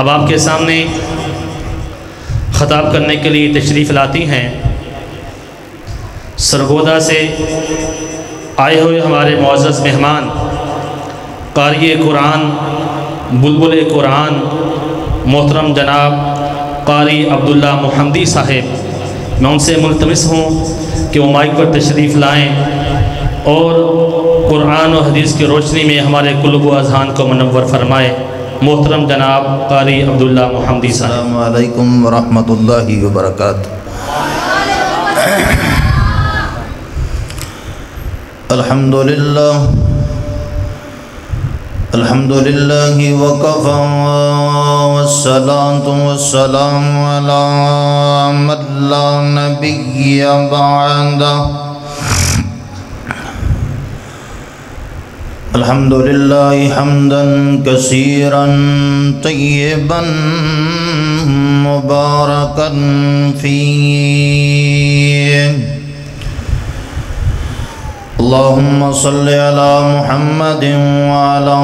اب آپ کے سامنے خطاب کرنے کے لیے تشریف لاتی ہیں سرگودا سے آئے ہوئے ہمارے معزز مہمان قاری قرآن بلبل قرآن محترم جناب قاری عبداللہ محمدی صاحب۔ میں ان سے ملتمس ہوں کہ وہ مائک پر تشریف لائیں اور قرآن و حدیث کی روشنی میں ہمارے قلوب و اذہان کو منور فرمائے۔ محترم جناب قاری عبداللہ محمدی صاحب۔ السلام علیکم ورحمۃ اللہ وبرکاتہ۔ الحمدللہ وکفی والصلاة والسلام علی من لا نبی بعدہ۔ الحمدللہ حمدا کثیرا طیبا مبارکا فیہ۔ اللہم صل علی محمد وعلی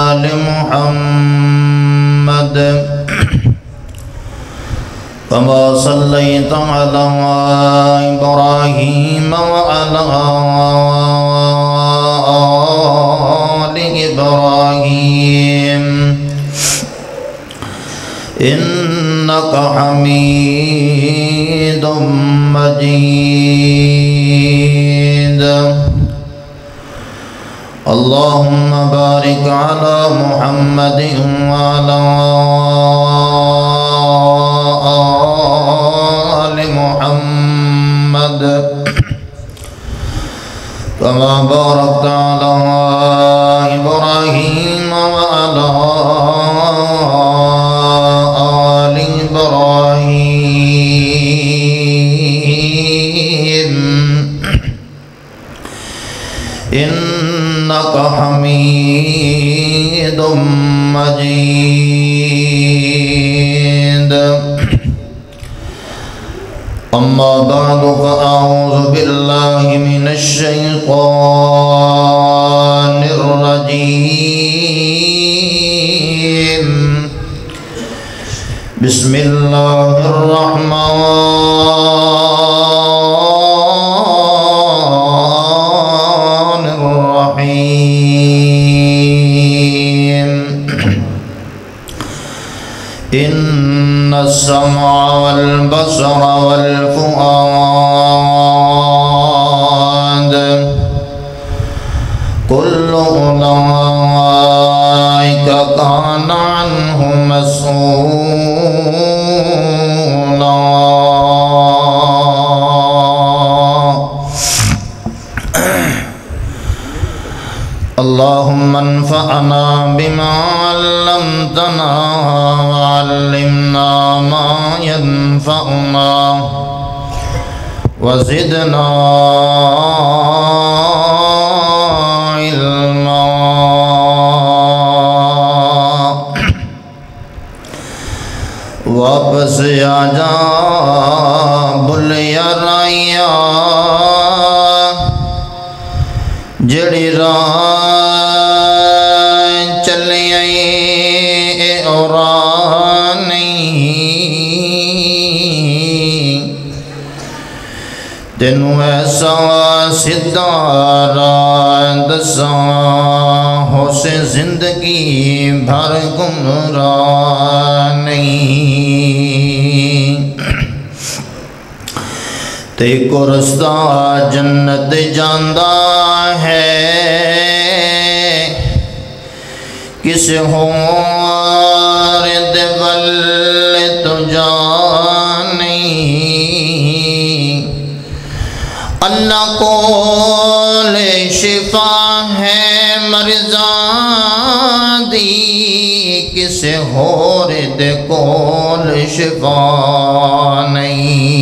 آل محمد كما صليت على إبراهيم وعلى آل إبراهيم إنك حميد مجيد۔ اللهم بارك على محمد وعلى آل محمد كما باركت على إبراهيم وعلى آل إبراهيم إنك حميد مجيد۔ أما بعد فأعوذ بالله من الشيطان الرجيم۔ بسم الله الرحمن الرحيم۔ إن السمع والبصر والفؤاد كل أولئك كان عنه مسؤولا۔ اللهم انفعنا بما علمتنا وعلمنا ما ينفعنا وزدنا علما۔ واپس آجا بھلیا رایا جڑی راہ چلے اور نہیں، تینوں ایسا سدھا راہ دساں ہو سے زندگی بھر گمراہ نہیں۔ تے کو رستہ جنت جاندہ ہے، کس ہور دے ول تو جانی۔ اللہ کول شفا ہے مرضاں دی، کس ہور دے کول شفا نہیں۔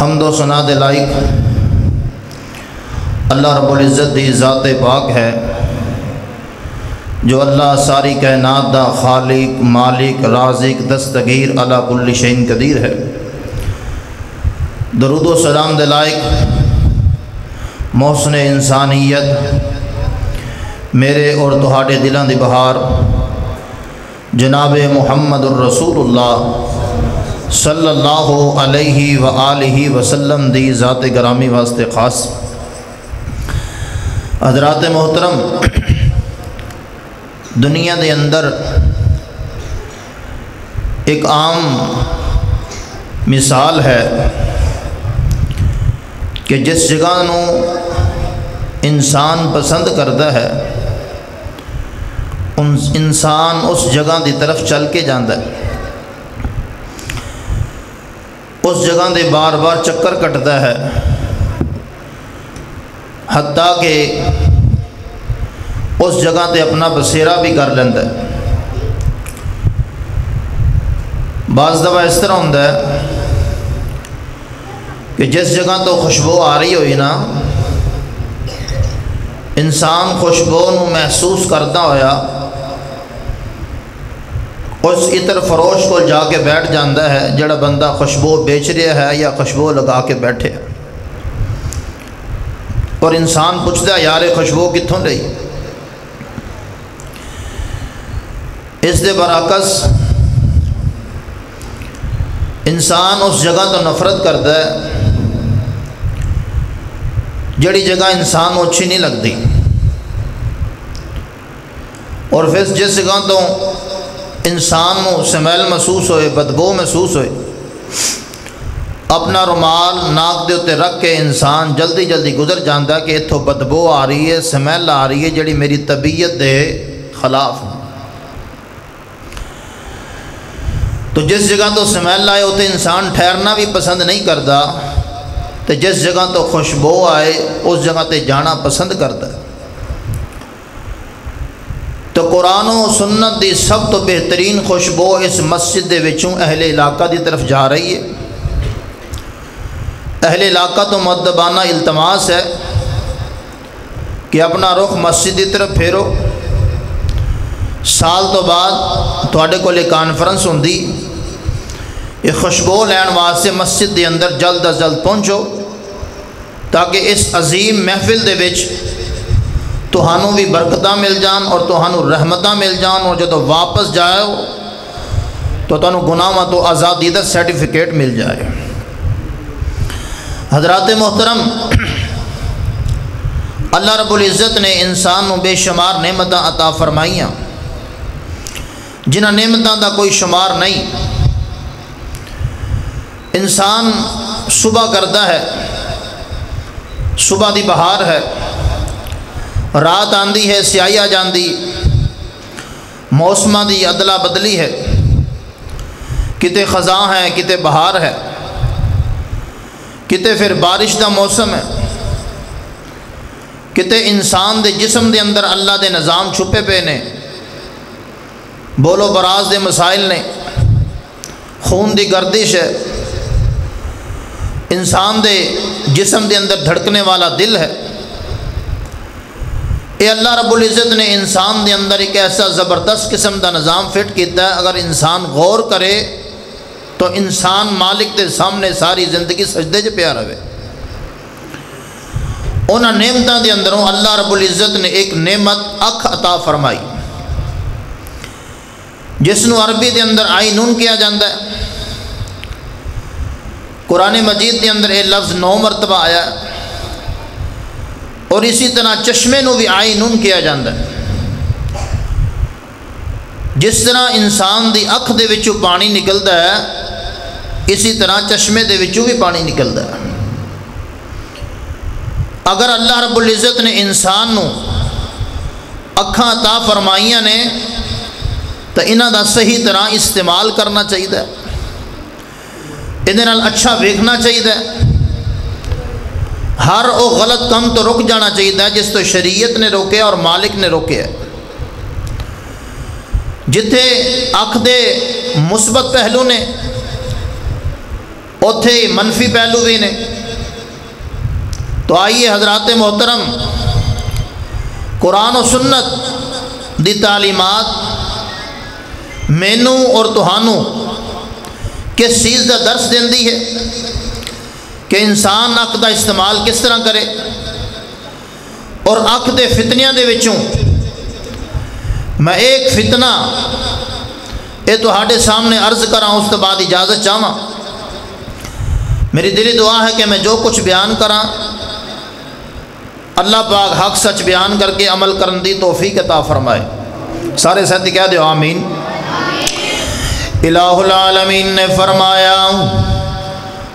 حمد و ثنا دے لائق اللہ رب العزت دی ذات پاک ہے، جو اللہ ساری کائنات دا خالق مالک رازق دستگیر علی کل شیء قدیر ہے۔ درود و سلام دے لائق محسن انسانیت میرے اور تہاڈے دلاں دی بہار جناب محمد الرسول اللہ صلی اللہ علیہ وآلہ وسلم دی ذات گرامی واسطے خاص۔ حضرات محترم، دنیا دے اندر ایک عام مثال ہے کہ جس جگہ نو انسان پسند کرتا ہے انسان اس جگہ دی طرف چل کے جاندا ہے، اس جگہ دے بار بار چکر کٹتا ہے، حتیٰ کہ اس جگہ تے اپنا بسیرا بھی کر لینا ہے۔ بعض دفعہ اس طرح ہوتا ہے کہ جس جگہ تو خوشبو آ رہی ہوئی نا، انسان خوشبو نو محسوس کرتا ہویا اس عطر فروش کو جا کے بیٹھ جاتا ہے جڑا بندہ خوشبو بیچ رہا ہے یا خوشبو لگا کے بیٹھے، اور انسان پوچھتا ہے یار خوشبو کتھوں لئی؟ اس دے برعکس انسان اس جگہ تو نفرت کرتا ہے جڑی جگہ انسان کو اچھی نہیں لگتی، اور پھر جس جگہ تو انسان کو سمیل محسوس ہوئے، بدبو محسوس ہوئے، اپنا رومال ناک دے اتے رکھ کے انسان جلدی جلدی گزر جاندہ کہ اتھو بدبو آ رہی ہے، سمیل آ رہی ہے جڑی میری طبیعت دے خلاف۔ تو جس جگہ تو سمیل آئے ہوتے انسان ٹھہرنا بھی پسند نہیں کرتا، تو جس جگہ تو خوشبو آئے اس جگہ تے جانا پسند کرتا ہے۔ تو قرآن و سنت دی سب تو بہترین خوشبو اس مسجد دے وچوں اہل علاقہ دی طرف جا رہی ہے۔ اہل علاقہ تو مؤدبانہ التماس ہے کہ اپنا رخ مسجد دی طرف پھیرو، سال تو بعد تھوڑے کو لے کانفرنس ہوندی، یہ خوشبو لین واسطے مسجد دے اندر جلد از جلد پہنچو تاکہ اس عظیم محفل دے وچ تہانوں بھی برکتاں مل جان اور تہانوں رحمتاں مل جان، اور جدو واپس جاؤ تو تہانوں گناہاں تو آزادی دا سرٹیفکیٹ مل جائے۔ حضرات محترم، اللہ رب العزت نے انسان کو بے شمار نعمتاں عطا فرمائیاں، جنہاں نعمتاں دا کوئی شمار نہیں۔ انسان صبح کرتا ہے، صبح دی بہار ہے، رات آندی ہے، سیاہی آ جاندی، موسماں دی ادلا بدلی ہے، کتے خزاں ہے، کتے بہار ہے، کتے پھر بارش دا موسم ہے، کتے انسان دے جسم دے اندر اللہ دے نظام چھپے پے نے، بولو براز دے مسائل نے، خون دی گردش ہے، انسان دے جسم دے اندر دھڑکنے والا دل ہے۔ اے اللہ رب العزت نے انسان دے اندر ایک ایسا زبردست قسم دا نظام فٹ کیتا ہے، اگر انسان غور کرے تو انسان مالک دے سامنے ساری زندگی سجدے چ پیا رہے۔ انہاں نعمتاں دے اندروں اللہ رب العزت نے ایک نعمت اکھ عطا فرمائی، جس نو عربی دے اندر عینون کیا جاندہ ہے۔ قرآن مجید دے اندر یہ لفظ 9 مرتبہ آیا ہے، اور اسی طرح چشمے نو بھی عینون کیا جاندہ ہے۔ جس طرح انسان دی اکھ دے وچوں پانی نکلدا ہے، اسی طرح چشمے دے وچوں بھی پانی نکلدا ہے۔ اگر اللہ رب العزت نے انسان نو اکھاں عطا فرمائیاں نے تو انہاں دا صحیح طرح استعمال کرنا چاہیے، نال اچھا ویکھنا چاہیے، ہر وہ غلط کم تو رک جانا چاہیے جس تو شریعت نے روکے اور مالک نے روکے ہے۔ جتھے اکھ دے مثبت پہلو نے اوتھے منفی پہلو بھی نے۔ تو آئیے حضرات محترم، قرآن و سنت دی تعلیمات مینوں اور تہانوں کس چیز کا درس دیندی ہے کہ انسان اکھ دا استعمال کس طرح کرے، اور اکھ دے فتنیاں دے وچوں میں ایک فتنہ یہ تہاڈے سامنے عرض کراں، اس کے بعد اجازت چاہواں۔ میری دلی دعا ہے کہ میں جو کچھ بیان کراں اللہ پاک حق سچ بیان کر کے عمل کرن دی توفیق عطا فرمائے۔ سارے ساتھی کہہ دیو آمین۔ الہ العالمین نے فرمایا،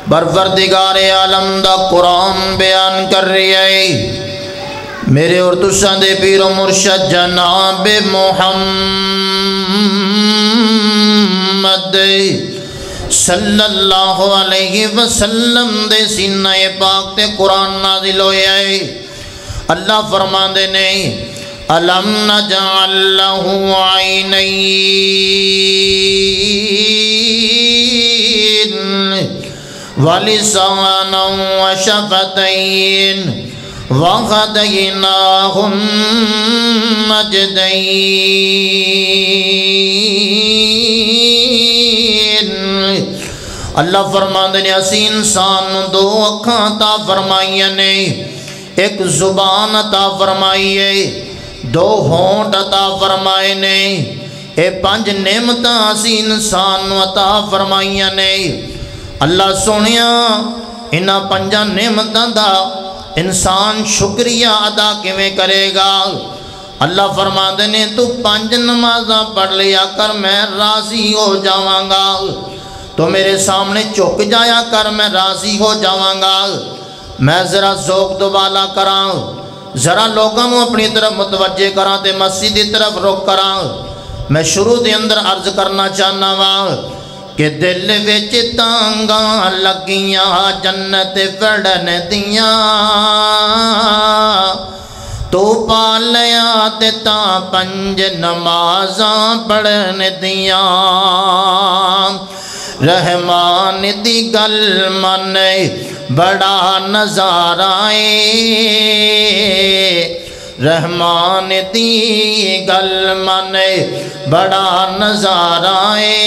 پروردگار عالم دا قرآن بیان کر رہی ہے، میرے اور تساں دے پیر و مرشد جناب محمد صلی اللہ علیہ وسلم دے سینہ پاک تے قرآن نازل ہویا ہے۔ اللہ فرماندے نے الم نجعل لہ عینین ولسانا وشفتین وَهَدَيْنَاهُ النَّجْدَيْنِ۔ اللہ فرماندے نے اسی انسان دو اکھاں عطا فرمائیاں نے، ایک زبان عطا فرمائی ہے، دو ہونٹ عطا فرمائے نے، اے 5 نعمتاں اسی انسان عطا فرمائیاں نے۔ اللہ سونیا انہاں 5 نعمتاں دا انسان شکریہ ادا کیویں کرے گا؟ اللہ فرماندے نے تو 5 نمازاں پڑھ لیا کر میں راضی ہو جاواں گا، تو میرے سامنے چک جایا کر میں راضی ہو جاواں گا۔ میں ذرا ذوق دوبالا کراں، ذرا لوگوں اپنی طرف متوجہ کراں تے مسجد کی طرف رخ کراں۔ میں شروع دے اندر عرض کرنا چاہنا وا کہ دل وچ تانگاں لگیاں جنت پڑھن دیاں، تو پالیا تے تاں 5 نمازاں پڑھن دیاں۔ رحمان دی گل من بڑا نظارہ اے، رحمان دی گل من بڑا نظارہ اے،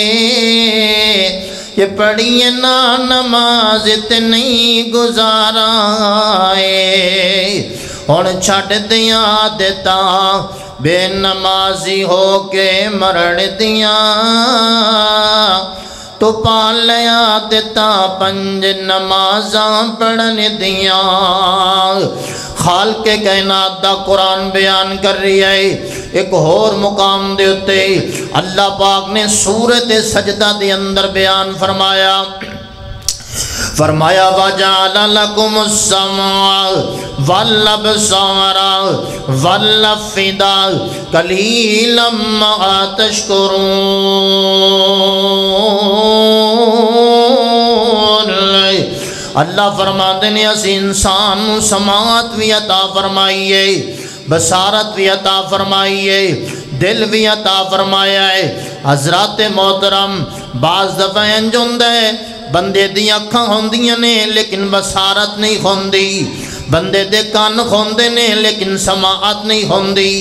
یہ پڑھیے نا نماز اتنی گزارا اے، ہن چھٹ دیاں دیتا بے نمازی ہو کے مرن دیاں، تو پالیا دیتا 5 نمازاں پڑھن دیاں۔ خالق کائنات دا قرآن بیان کر رہی ہے۔ ایک اور مقام دے اتے اللہ پاک نے سورۃ سجدہ دے اندر بیان فرمایا، فرمایا وَجَعَلَ لَكُمُ السَّمْعَ وَالْأَبْصَارَ وَالْأَفْئِدَةَ قَلِيلًا مَا تَشْكُرُونَ۔ اللہ فرماتے ہیں اسی انسان سماعت بھی عطا فرمائیے، بصارت بھی عطا فرمائیے، دل بھی عطا فرمایا ہے۔ حضرات محترم بعض دفعہ انج ہوندا ہے بندے دی اکھاں ہوندیاں نے لیکن بصارت نہیں ہوندی، بندے دے کان ہوندے نے لیکن سماعت نہیں ہوندی،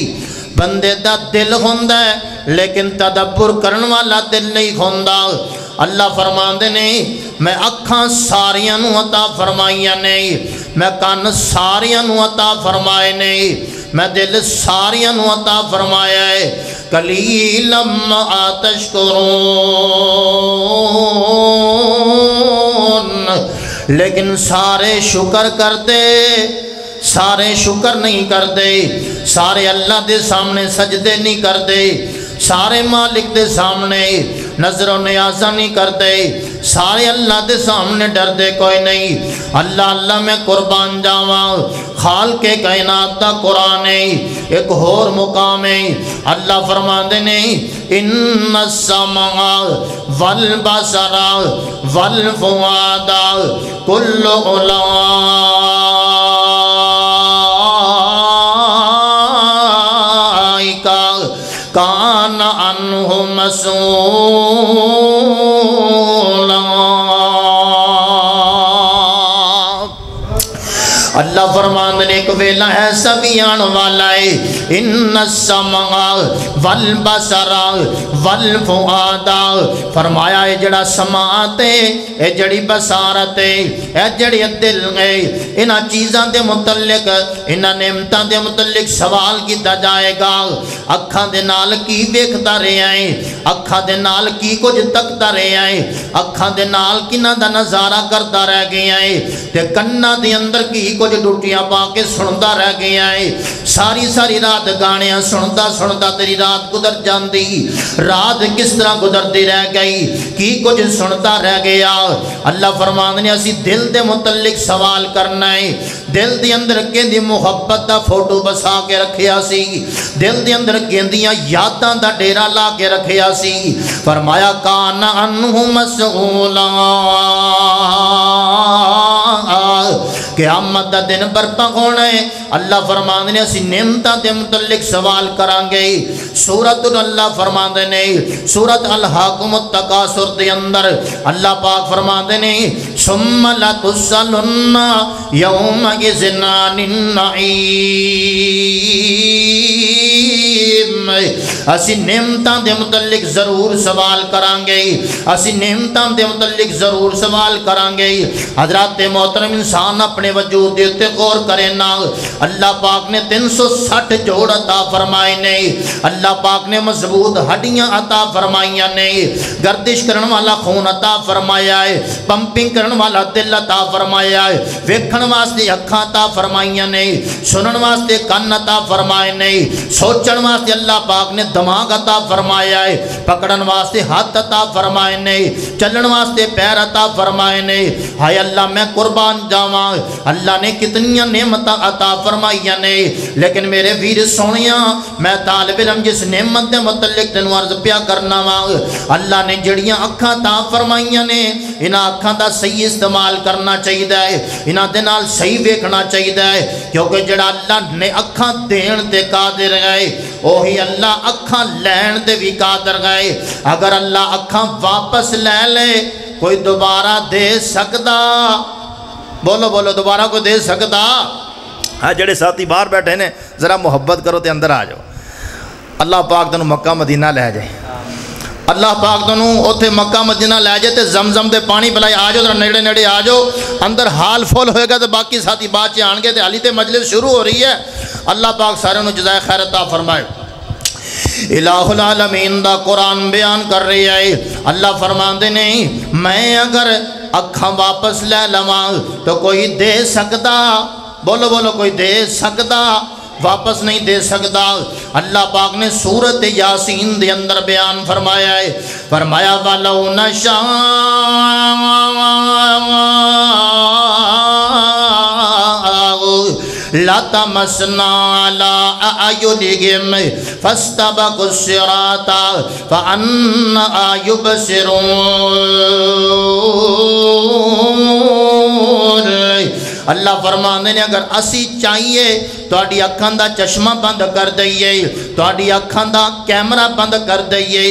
بندے دا دل ہوندا ہے لیکن تدبر کرن والا دل نہیں ہوندا۔ اللہ فرماندے نے میں اکھاں ساریاں نو عطا فرمائیاں نے، میں کان ساریاں نو عطا فرمائے نے، میں دل ساریاں نو عطا فرمایا ہے۔ قلیلا ما تشکرون، لیکن سارے شکر کرتے، سارے شکر نہیں کرتے، سارے اللہ دے سامنے سجدے نہیں کرتے، سارے مالک دے سامنے نظر و نیازہ نہیں کرتے، سارے اللہ دے سامنے ڈر دے کوئی نہیں۔ اللہ اللہ میں قربان جاواں، خالق کائنات دا قرآن ہے۔ ایک اور مقام ہے اللہ فرماندے نے ان السمع والبصر والفؤاد کل اولئک کان عنہ مسئولا۔ اللہ فرماندے نے ایک ویلا ایسا بھی آن والا ہے ان السمع والبصر والفؤاد فرمایا اے جڑا سماعت ہے اے جڑی بصارت ہے اے جڑی دل ہے انہاں چیزاں دے متعلق انہاں نعمتاں دے متعلق سوال کیتا جائے گا اکھاں دے نال کی ویکھدا رہیا ہے اکھاں دے نال کی کچھ تکدا رہیا ہے اکھاں دے نال کنہاں دا نظارہ کردا رہ گیا ہے تے کناں دے اندر کی کچھ ڈوٹیاں پا کے سندا رہ گیا ہے ساری ساری رات گانیاں سندا تیری رات گزر جاندی رات کس طرح گزرتی رہ گئی کی کچھ سنتا رہ گیا اللہ فرماندے نے اسی دل دے متعلق سوال کرنا ہے دل دے اندر کیندی محبت دا فوٹو بسا کے رکھیا سی دل دے اندر کیندیاں یاداں دا ڈیرا لا کے رکھیا سی فرمایا کان انہ مسئولا قیامت دا دن برپا ہونا ہے اللہ فرماندے نے اسی نعمتاں دے متعلق سوال کران گے سورۃ اللہ فرماندے نے سورۃ الحاکم التکاثر دے اندر اللہ پاک فرماندے نے ثم لتسألن یومئذ عن النعیم اسی نعمتاں دے متعلق ضرور سوال کران گے اسی نعمتاں دے متعلق ضرور سوال کران گے حضرات محترم انسان اپنے وجود دے تے غور کرے نا اللہ پاک نے 360 جوڑ عطا فرمائے نے اللہ پاک نے مضبوط ہڈیاں عطا فرمائیاں نے گردش کرن والا خون عطا فرمایا ہے پمپنگ کرن والا دل عطا فرمایا ہے ویکھن واسطے اکھاں عطا فرمائیاں نے سنن واسطے کان عطا فرمائے نے سوچن واسطے اللہ پاک نے دماغ عطا فرمایا ہے پکڑن واسطے ہاتھ عطا فرمائے نے چلن واسطے پیر عطا فرمائے نے ہائے اللہ میں قربان جاواں اللہ نے کتنیاں نعمتاں عطا فرمائیاں نے لیکن میرے ویر سونیاں میں طالب علم جس نعمت دے متعلق تینوں عرض پیا کرنا وا اللہ نے جڑیاں اکھاں عطا فرمائیاں نے انہاں اکھاں دا صحیح استعمال کرنا چاہیے ہے انہاں دے نال صحیح ویکھنا چاہیے ہے کیونکہ جڑا اللہ نے اکھاں دین تے قادر ہے وہی اللہ اکھاں لین تے بھی قادر ہے اگر اللہ اکھاں واپس لے لے کوئی دوبارہ دے سکدا بولو بولو دوبارہ کوئی دے سکدا ہاں جڑے ساتھی باہر بیٹھے نے ذرا محبت کرو تے اندر آ جاؤ اللہ پاک تنوں مکہ مدینہ لے جائے اللہ پاک تنوں اوتھے مکہ مدینہ لے جائے تے زمزم دے پانی پلائے آ جاؤ ذرا نیڑے نیڑے آ جاؤ اندر حال فول ہوئے گا تے باقی ساتھی بعد چ آن گے تے حالی تے مجلس شروع ہو رہی ہے اللہ پاک سارے نوں جزائے خیر عطا فرمائے الہ العالمین دا قرآن بیان کر رہی ہے اللہ فرماندے نہیں میں اگر اکھاں واپس لے لواں تو کوئی دے سکدا بولو بولو کوئی دے سکدا واپس نہیں دے سکدا اللہ پاک نے سورۃ یاسین دے اندر بیان فرمایا ہے فرمایا وَلَوْ نَشَاءُ لَطَمَسْنَا عَلَىٰ أَعْيُنِهِمْ فَاسْتَبَقُوا الصِّرَاطَ فَأَنَّىٰ يُبْصِرُونَ اللہ فرماندے نے اگر اسی چاہیے تواڈی اکھاں دا چشمہ بند کر دئیے تواڈی اکھاں دا کیمرہ بند کر دئیے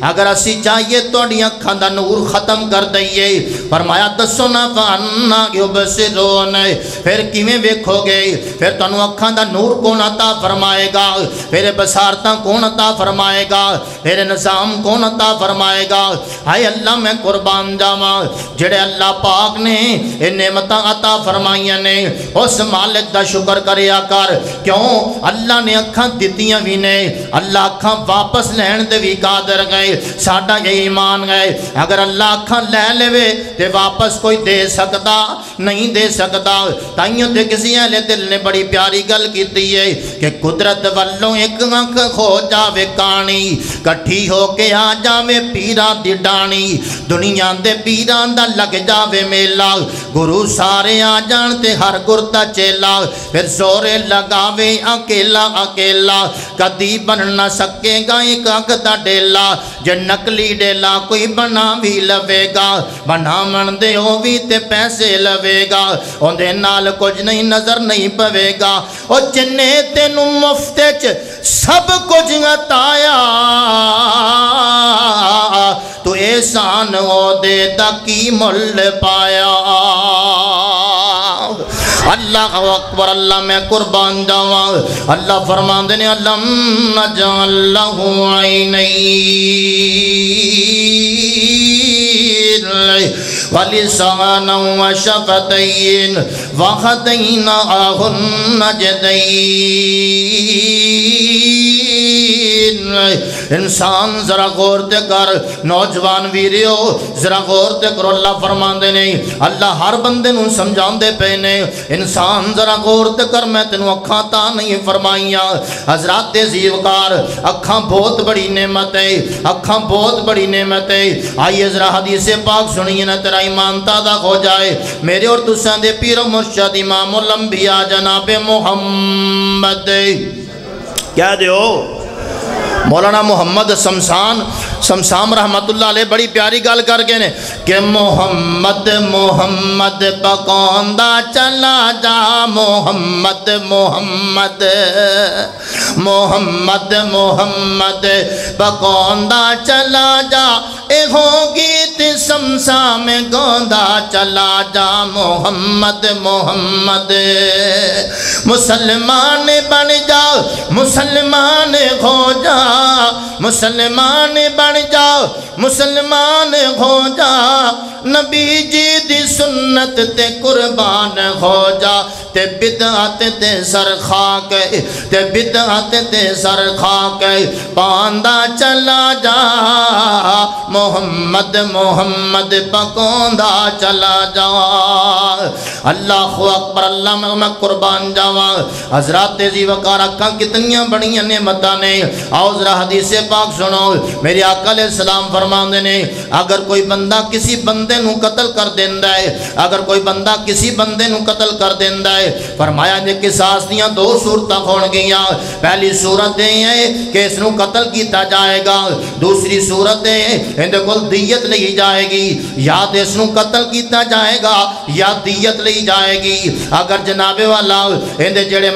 اگر اسی چاہیے تواڈی اکھاں دا نور ختم کر دئیے فرمایا دسو نا فَأَنَّىٰ يُبْصِرُونَ پھر کیویں ویکھو گے پھر تانوں اکھاں دا نور کون عطا فرمائے گا پھر بصارتاں کون عطا فرمائے گا پھر نظام کون عطا فرمائے گا ہائے اللہ میں قربان جاواں جڑے اللہ پاک نے اے نعمتاں عطا فرمائیاں نے اس مالک دا شکر کریا کر کیوں اللہ نے اکھاں دتیاں بھی نے اللہ اکھاں واپس لین دے بھی قادر گئے ساڈا یہ ایمان گئے اگر اللہ اکھاں لے لے تے واپس کوئی دے سکدا نہیں دے سکدا تائیوں تے کسی اہل دل نے بڑی پیاری گل کیتی ہے کہ قدرت والوں ایک اکھ کھو جاوے کانی کٹھی ہو کے آ جاوے پیران دی ڈانی دنیا دے پیران دا لگ جاوے میلا گرو سارے آ جان تے ہر گرتا چیلا پھر زورے لگاوے اکیلا اکیلا کدی بن نہ سکے گا ایک اک دا ڈیلا جے نکلی ڈیلا کوئی بنا بھی لوے گا بنا من دے ہو بھی تے پیسے لوے گا ان دے نال کچھ نہیں نظر نہیں پوے گا او جنے تینوں مفتے چ سب کچھ عطایا تو احسان او دے دا کی مل پایا اللہ اکبر اللہ میں قربان جاواں اللہ فرماندے نے علم نجعل لہ عینین ولسانا وشفتین وہدیناہ النجدین انسان ذرا غور تے کر نوجوان ویریو ذرا غور تے کرو اللہ فرماندے نے اللہ ہر بندے نو سمجھاندے پے نے انسان ذرا غور تے کر میں تینوں اکھاں تا نہیں فرمائیاں حضرات زیوکار اکھاں بہت بڑی نعمت ہے اکھاں بہت بڑی نعمت ہے آئیے ذرا حدیث پاک سنیے نا تیرا ایمان تازہ ہو جائے میرے اور تساں دے پیر و مرشد امام الانبیاء جناب محمد کیا دیو مولانا محمد سمسام رحمت اللہ علیہ بڑی پیاری گل کر کے نے کہ محمد محمد پکاندہ چلا جا محمد محمد محمد محمد پکاندہ چلا جا اے ہو گیت سمسام گوندا چلا جا محمد محمد مسلمان بن جا مسلمان ہو جا مسلمان بن جا مسلمان ہو جا نبی جی دی سنت تے قربان ہو جا تے بدعت تے سر خاک تے بدعت تے سر خاک پاندہ چلا جا محمد محمد پکوندہ چلا جا اللہ اکبر اللہ میں قربان جاواں حضرات تیزی وقار اکھاں کتنیاں بڑیاں نعمتاں نے آؤ ذرا حدیث پاک سنو میرے آقا علیہ السلام فرماندے نے اگر کوئی بندہ کسی بندے نو قتل کر دیندا ہے اگر کوئی بندہ کسی بندے نو قتل کر دیندا ہے فرمایا جے قصاص دیاں دو صورتاں ہون گیاں پہلی صورت یہ ہے کہ اس نو قتل کیتا جائے گا دوسری صورت ہے اندے کول دیت لئی جائے گی یا اس نو قتل کیتا جائے گا یا دیت لئی جائے گی اگر جناب والا اندے جڑے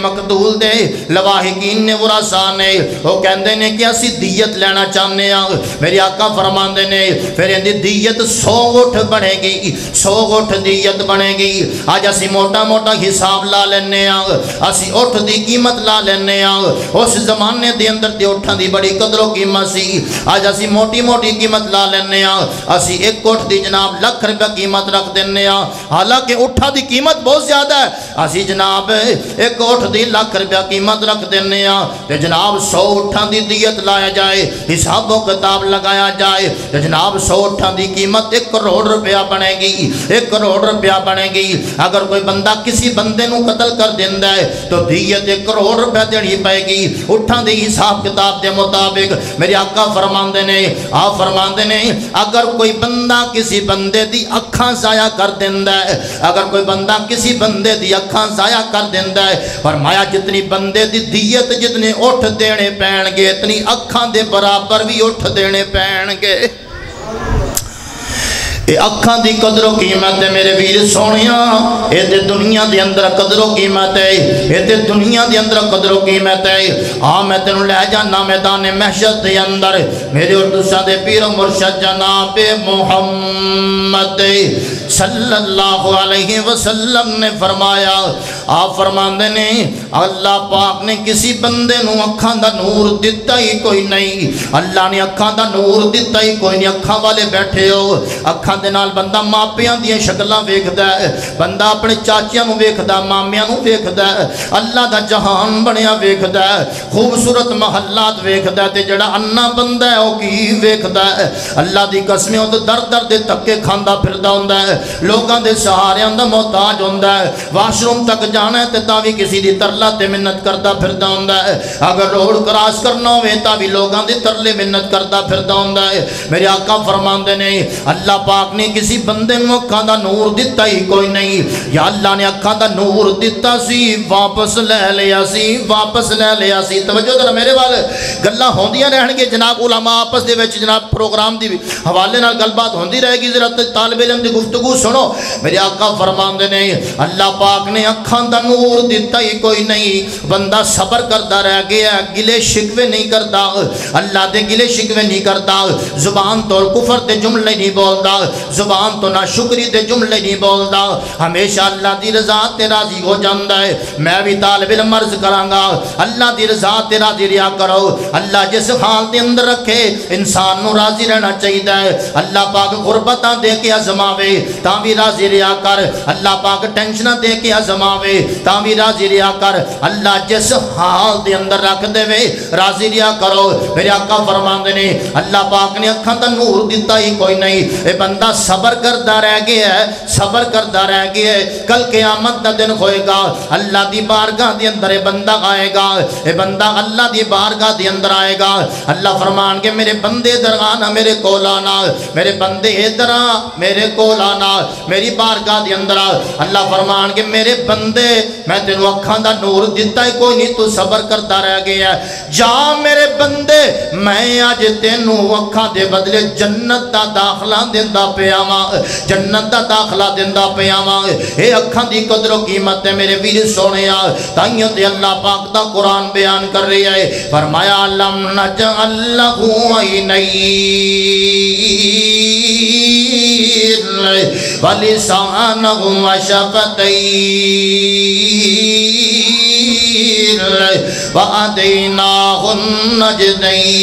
مقتول دے لواحقین نے ورثاء نے وہ کہندے نے کہ اسی دیت لینا چاہنے ہاں میرے آقا فرماندے نے پھر اندی دیت 100 اٹھ بنے گی 100 اٹھ دیت بنے گی آج اسی موٹا موٹا حساب لا لینے ہاں اسی اٹھ دی قیمت لا لینے ہاں اس زمانے دے اندر تے اٹھاں دی بڑی قدر و قیمت سی آج اسی موٹی موٹی قیمت لا لینے ہاں اسی ایک اٹھ دی جناب لکھ روپے قیمت رکھ دینے ہاں حالانکہ اٹھا دی قیمت بہت زیادہ ہے اسی جناب ایک اٹھ دی لکھ روپے قیمت رکھ دینے ہاں تے جناب 100 اٹھاں دی دیت لایا جائے حساب و کتاب لگایا جائے تے جناب 100 اٹھاں دی قیمت 1 کروڑ روپیہ بنے گی 1 کروڑ روپیہ بنے گی اگر کوئی بندہ کسی بندے نو قتل کر دیندا ہے تو دیت 1 کروڑ روپیہ دینی پائے گی اٹھاں دی حساب کتاب دے مطابق میرے آقا فرماندے نے آپ فرماندے نے اگر کوئی بندہ کسی بندے دی اکھاں ضائع کر دیندا ہے اگر کوئی بندہ کسی بندے دی اکھاں ضائع کر دیندا ہے فرمایا جتنی بندے دی دیت جتنے اٹھ دینے پین گے اتنی اکھاں دے برابر بھی اٹھ دینے پین گے اے اکھاں دی قدر و قیمت ہے میرے ویر سونیاں اے تے دنیا دے اندر قدر و قیمت ہے اے تے دنیا دے اندر قدر و قیمت ہے ہاں میں تینوں لے جانا میدان محشر دے اندر میرے اور تساں دے پیر و مرشد جناب محمد صلی اللہ علیہ وسلم نے فرمایا آپ فرماندے نے اللہ پاک نے کسی بندے نو اکھاں دا نور دتا ہی کوئی نہیں اللہ نے اکھاں دا نور دتا ہی کوئی نہیں اکھاں والے بیٹھے ہو اکھاں دے نال بندہ ماپیاں دیاں شکلاں ویکھدا ہے بندہ اپنے چاچیاں نو ویکھدا مامیاں نو ویکھدا ہے اللہ دا جہان بنیا ویکھدا ہے خوبصورت محلات ویکھدا ہے تے جڑا انا بندہ ہے او کی ویکھدا ہے اللہ دی قسمیں او در در دے تکے کھاندا پھردا ہوندا ہے لوگاں دے سہاریاں دا محتاج ہوندا ہے واش روم تک جانا ہے تے تاوی کسی دی ترلا تے منت کردا پھردا ہوندا ہے اگر روڈ کراس کرنا ہوے تاوی لوگاں دے ترلے منت کردا پھردا ہوندا ہے میرے آقا فرماندے نے اللہ پاک نے کسی بندے نو اکھاں دا نور دتا ہی کوئی نہیں یا اللہ نے اکھاں دا نور دتا سی واپس لے لیا سی توجہ ذرا میرے وال گلاں ہوندیاں رہن گے جناب علماء آپس دے وچ جناب پروگرام دی حوالے نال گل بات ہوندی رہے گی ذرا طالب علم دی گفتگو سنو میرے آقا فرماندے نے اللہ پاک نے اکھاں دا نور دیتا ہی کوئی نہیں بندہ صبر کرتا رہ گیا گلے شکوے نہیں کرتا اللہ دے گلے شکوے نہیں کرتا زبان تو کفر دے جملے نہیں بولتا زبان تو ناشکری دے جملے نہیں بولتا ہمیشہ اللہ دی رضا تے راضی ہو جاندا ہے میں بھی طالب علم عرض کرانگا اللہ دی رضا تے راضی رہیا کرو اللہ جس حال دے اندر رکھے انسان نو راضی رہنا چاہیے اللہ پاک غربتاں دے کے آزماوے تاں بھی راضی رہیا کر اللہ پاک ٹینشناں دے کے آزماوے تاں بھی راضی رہیا کر اللہ جس حال دے اندر رکھ دے وے راضی رہیا کرو میرے آقا فرماندے نے اللہ پاک نے اکھاں دا نور دیتا ہی کوئی نہیں اے بندہ صبر کردا رہ گیا ہے صبر کردا رہ گیا ہے کل قیامت دا دن ہوئے گا اللہ دی بارگاہ دے اندر اے بندہ آئے گا اے بندہ اللہ دی بارگاہ دے اندر آئے گا اللہ فرمان کے میرے بندے درغانا میرے کولانا میرے بندے ادھرا میرے کولانا میری بارگاہ دے اندر اللہ فرمان کے میرے بندے میں تینوں اکھاں دا نور دیتا ہے کوئی نہیں تو صبر کرتا رہ گیا جا میرے بندے میں آج تینوں اکھاں دے بدلے جنت دا داخلہ دیندہ پیاما جنت دا داخلہ دیندہ پیاما اے اکھاں دی قدر و قیمت ہے میرے ویر سونیا تائیوں دے اللہ پاک دا قرآن بیان کر رہی ہے فرمایا لم نجعل لہو عینین ولسانہ وشفتین وَأَدَيْنَاهُ النَّجْدَيْنِ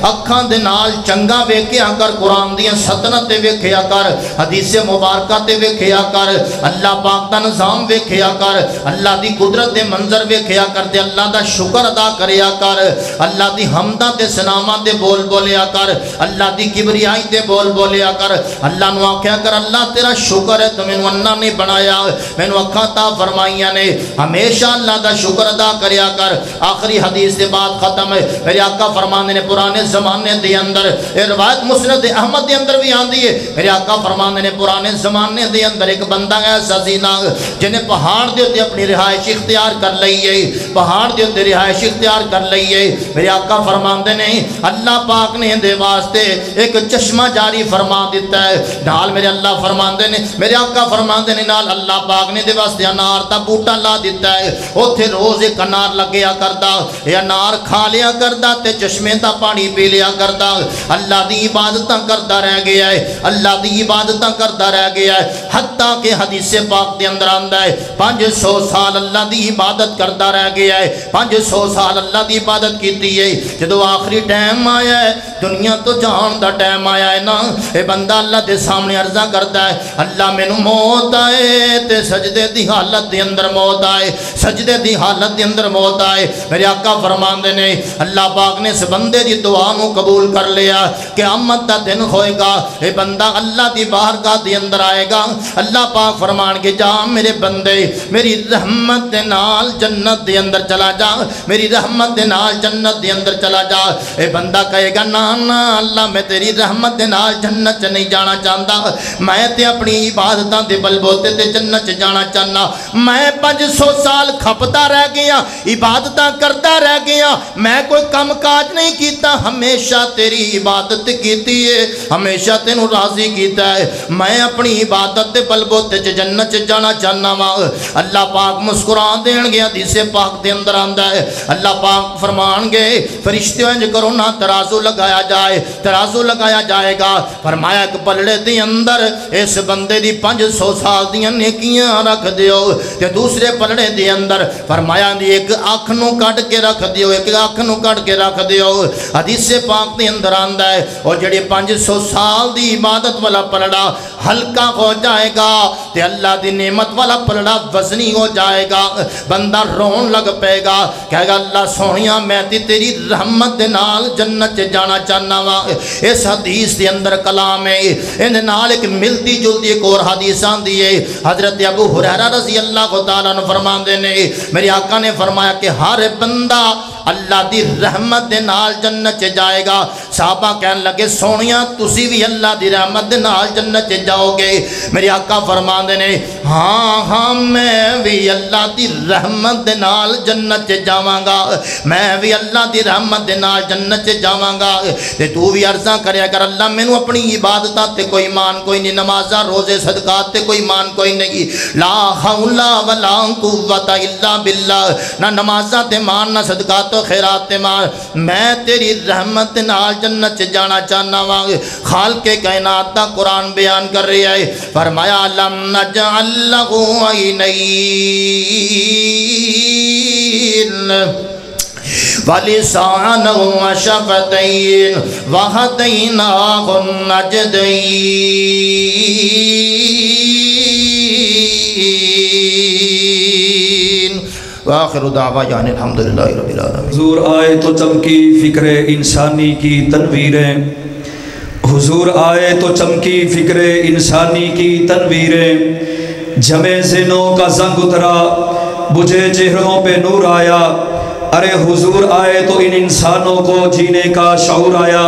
اکھاں دے نال چنگا ویکھیا کر قرآن دیاں سطنت تے ویکھیا کر حدیث مبارکہ تے ویکھیا کر اللہ پاک دا نظام ویکھیا کر اللہ دی قدرت دے منظر ویکھیا کر دے اللہ دا شکر ادا کریا کر اللہ دی حمدہ تے سنامہ دے بول بولیا کر اللہ دی کبریائی دے بول بولیا کر اللہ نو آکھیا کر اللہ تیرا شکر ہے تو میں نو انہ نے بنایا میں نو اکھاں تا فرمائیاں نے ہمیشہ اللہ دا شکر ادا کریا کر آخری حدیث دے بعد ختم ہے میرے آقا فرمانے نے پرانے زمانے دے اندر یہ روایت مسند احمد دے اندر بھی آندی ہے میرے آقا فرمانے نے پرانے زمانے دے اندر ایک بندہ ایسا زینا جنہیں پہاڑ دے ہوتے اپنی رہائش اختیار کر لئیے پہاڑ دے ہوتے رہائش اختیار کر لئیے میرے آقا فرمانے نے اللہ پاک نے دے واسطے ایک چشمہ جاری فرما دیتا ہے ڈھال میرے اللہ فرمانے نے میرے آقا فرمانے نے نال اللہ پاک نے دے واسطے انار تا بوٹا لا دیتا ہے اوتھے روز ایک انار لگیا کردا اے انار کھا لیا کردا تے چشمے دا پانی پی لیا کردا اللہ دی عبادتاں کردا رہ گیا ہے اللہ دی عبادتاں کردا رہ گیا ہے حتیٰ کہ حدیث پاک دے اندر آندا ہے 500 سال اللہ دی عبادت کردا رہ گیا ہے 500 سال اللہ دی عبادت کیتی ہے جدو آخری ٹائم آیا ہے دنیا تو جان دا ٹائم آیا ہے نا اے بندہ اللہ دے سامنے عرضہ کرتا ہے اللہ میں نو موت آئے تے سجدے دی حالت دے اندر موت آئے سجدے دی حالت دے اندر موت آئے میرے آقا فرمان دے نے اللہ پاک نے اس بندے دی دعا نو قبول کر لیا قیامت دا دن ہوئے گا اے بندہ اللہ دی بارگاہ دے اندر آئے گا اللہ پاک فرمان کے جا میرے بندے میری رحمت دے نال جنت دے اندر چلا جا میری رحمت دے نال جنت دے اندر چلا جا اے بندہ کہے گا نا نا اللہ میں تیری رحمت دے نال جنت چ نہیں جانا چاہتا میں تے اپنی عبادتاں دے بلبوتے تے جنت چ جانا چاہنا میں 500 سال کھپتا رہ گیا عبادتاں کرتا رہ گیا میں کوئی کم کاج نہیں کیتا ہمیشہ تیری عبادت کیتی ہے ہمیشہ تینوں راضی کیتا ہے میں اپنی عبادت دے بلبوتے چ جنت چ جانا چاہنا وا اللہ پاک مسکرا دین گیا حدیث پاک دے اندر آندا ہے اللہ پاک فرمان گے فرشتے انج کرو نا ترازو لگایا جائے گا فرمایا ایک پلڑے دے اندر اس بندے دی 500 سال دیاں نیکیاں رکھ دیو تے دوسرے پلڑے دے اندر فرمایا دی ایک آنکھ نو کٹ کے رکھ دیو ایک آنکھ نو کٹ کے رکھ دیو حدیث پاک دے اندر آندا ہے اور جڑی 500 سال دی عبادت والا پلڑا ہلکا ہو جائے گا تے اللہ دی نعمت والا پلڑا وزنی ہو جائے گا بندہ رون لگ پے گا کہے گا اللہ سونیا میں تیری رحمت دے نال جنت چ جانا چاہنا وا اس حدیث دے اندر کلام ہے ان نال ایک ملتی جلتی ایک اور حدیث آندی ہے حضرت ابو ہریرہ رضی اللہ تعالیٰ عنہ فرماندے نے میرے آقا نے فرمایا کہ ہر بندہ اللہ دی رحمت دے نال جنت چ جائے گا صحابہ کہنے لگے سونیاں تسی بھی اللہ دی رحمت دے نال جنت چ جاؤ گے؟ میرے آقا فرماندے نے ہاں ہاں میں بھی اللہ دی رحمت دے نال جنت چ جاواں گا، میں بھی اللہ دی رحمت دے نال جنت چ جاواں گا۔ تے تو بھی عرضاں کریا کر اللہ مینوں اپنی عبادتاں تے کوئی مان کوئی نہیں، نمازاں روزے صدقات تے کوئی مان کوئی نہیں، لا حول ولا قوت الا باللہ، نہ نمازاں تے مان نہ صدقات و خیرات تے مان، میں تیری رحمت نال جنت چ جانا چاہنا وا۔ خالق کائنات دا قرآن بیان کر رہا ہے، فرمایا لم نجعل لہ عینین وَلِسَانًا وَشَفَتَيْنِ وَهَدَيْنَاهُ النَّجْدَيْنِ وآخر دعوانا الحمدللہ رب العالمین۔ حضور آئے تو چمکی فکر انسانی کی تنویریں، حضور آئے تو چمکی فکر انسانی کی تنویریں، جمے ذہنوں کا زنگ اترا بجھے چہروں پہ نور آیا، ارے حضور آئے تو ان انسانوں کو جینے کا شعور آیا۔